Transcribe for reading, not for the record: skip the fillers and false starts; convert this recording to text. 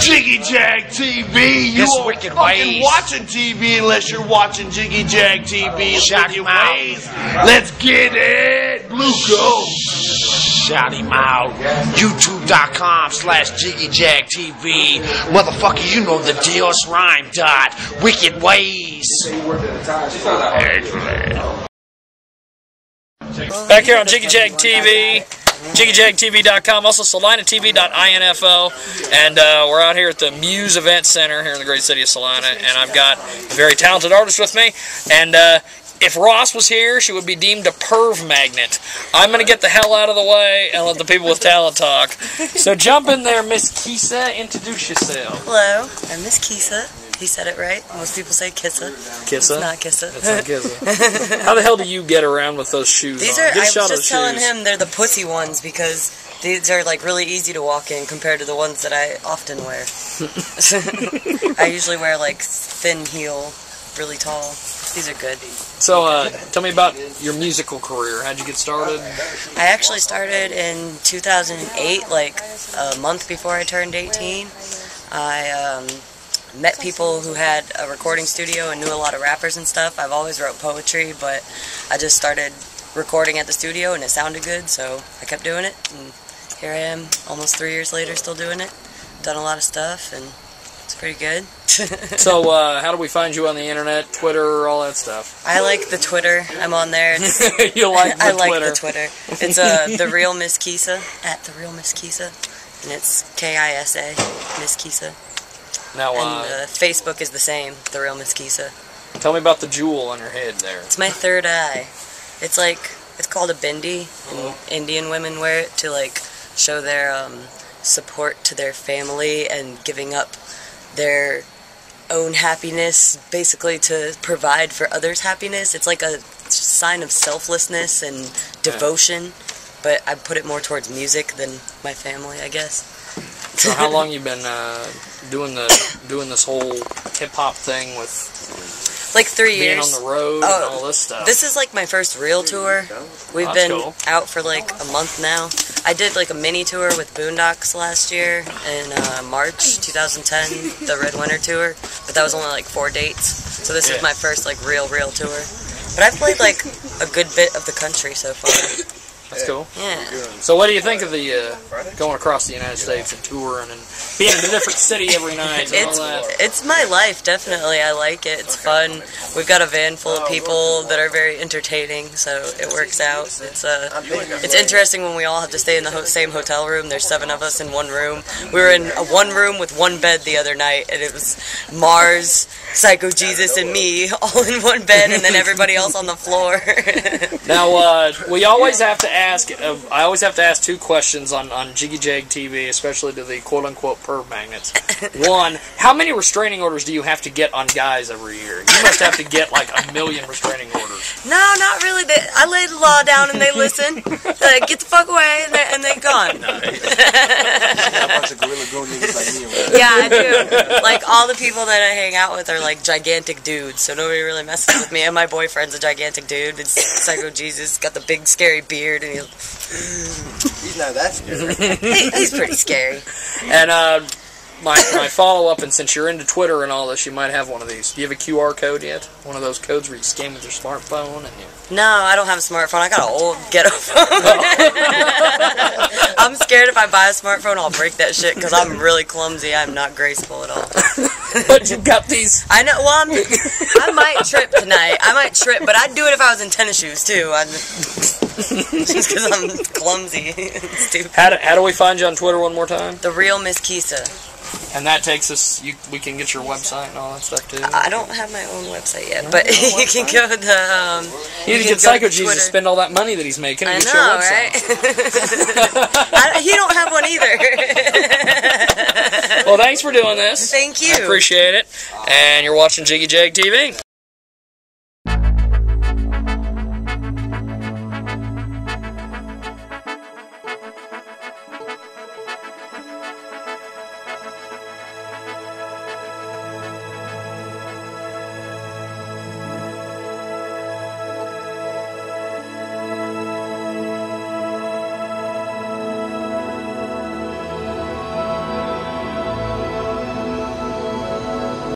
Jiggy Jag TV. You This are wicked fucking ways. watching TV unless you're watching Jiggy Jag TV. Shout Wicked him out. ways. Let's get it. Blue go. Shout him out. YouTube.com/JiggyJagTV. Motherfucker, you know the deal. It's rhyme dot. Wicked ways. Back here on Jiggy Jag TV, JiggyJagTV.com, also Salinatv.info, and we're out here at the Muse Event Center here in the great city of Salina, and I've got a very talented artist with me, and if Ross was here, she would be deemed a perv magnet. I'm going to get the hell out of the way and let the people with talent talk. So jump in there, Miss Kissa, introduce yourself. Hello, I'm Miss Kisa. He said it right. Most people say Kissa. Kissa? It's not Kissa. It's not Kissa. How the hell do you get around with those shoes These on? are, Get a I shot was of just the telling shoes. him they're the pussy ones because these are like really easy to walk in compared to the ones that I often wear. I usually wear like thin heel, really tall. These are good. So, tell me about your musical career. How'd you get started? I actually started in 2008, like a month before I turned 18. I met people who had a recording studio and knew a lot of rappers and stuff. I've always wrote poetry, but I just started recording at the studio and it sounded good, so I kept doing it. And here I am, almost 3 years later, still doing it. Done a lot of stuff, and it's pretty good. So, how do we find you on the internet, Twitter, all that stuff? I like the Twitter. I'm on there. It's, You like the I Twitter? like the Twitter. It's The Real Miss Kissa, at The Real Miss Kissa, and it's Kisa, Miss Kissa. Now, And Facebook is the same, The Real Miss Kissa. tell me about the jewel on your head there. It's my third eye. It's called a bindi, and Indian women wear it to like show their support to their family and giving up their own happiness, basically to provide for others' happiness. It's like a sign of selflessness and devotion, but I put it more towards music than my family, I guess. So, how long you been doing this whole hip hop thing with Like 3 being years. on the road and all this stuff? This is like my first real tour. We've That's been cool. out for like a month now. I did like a mini tour with Boondocks last year in March 2010, the Red Winter tour, but that was only like 4 dates. So this is my first like real tour. But I've played like a good bit of the country so far. That's cool. Yeah. So, what do you think of the going across the United States and touring and being in a different city every night and all that? It's my life, definitely. I like it. It's fun. We've got a van full of people that are very entertaining, so it works out. It's interesting when we all have to stay in the same hotel room. There's 7 of us in one room. We were in one room with one bed the other night, and it was Mars, Psycho Jesus, and me all in one bed, and then everybody else on the floor. Now, we always have to ask. I always have to ask 2 questions on Jiggy Jag TV, especially to the quote-unquote perv magnets. One, how many restraining orders do you have to get on guys every year? You must have to get like 1 million restraining orders. No, not really. I lay the law down and they listen. They're like, get the fuck away, and they're gone. A bunch of gorilla grown niggas like me. Yeah, I do. Like, all the people that I hang out with are, like, gigantic dudes, so nobody really messes with me. And my boyfriend's a gigantic dude. It's Psycho Jesus. Got the big, scary beard, and He's not that scary. he's pretty scary. And my follow-up, and since you're into Twitter and all this, you might have one of these. Do you have a QR code yet? One of those codes where you scan with your smartphone and you... No, I don't have a smartphone. I got an old ghetto phone. I'm scared if I buy a smartphone, I'll break that shit, because I'm really clumsy. I'm not graceful at all. But you got these... I know, well, I might trip tonight. I might trip, but I'd do it if I was in tennis shoes, too. Just because I'm clumsy and stupid. How do we find you on Twitter one more time? The Real Miss Kissa. And that takes us... we can get your website and all that stuff, too? I don't have my own website yet, but you can go to the... You need to get Psycho Jesus to spend all that money that he's making and I get know, your website. right? He don't have one either. Well, thanks for doing this. Thank you. I appreciate it. And you're watching Jiggy Jag TV.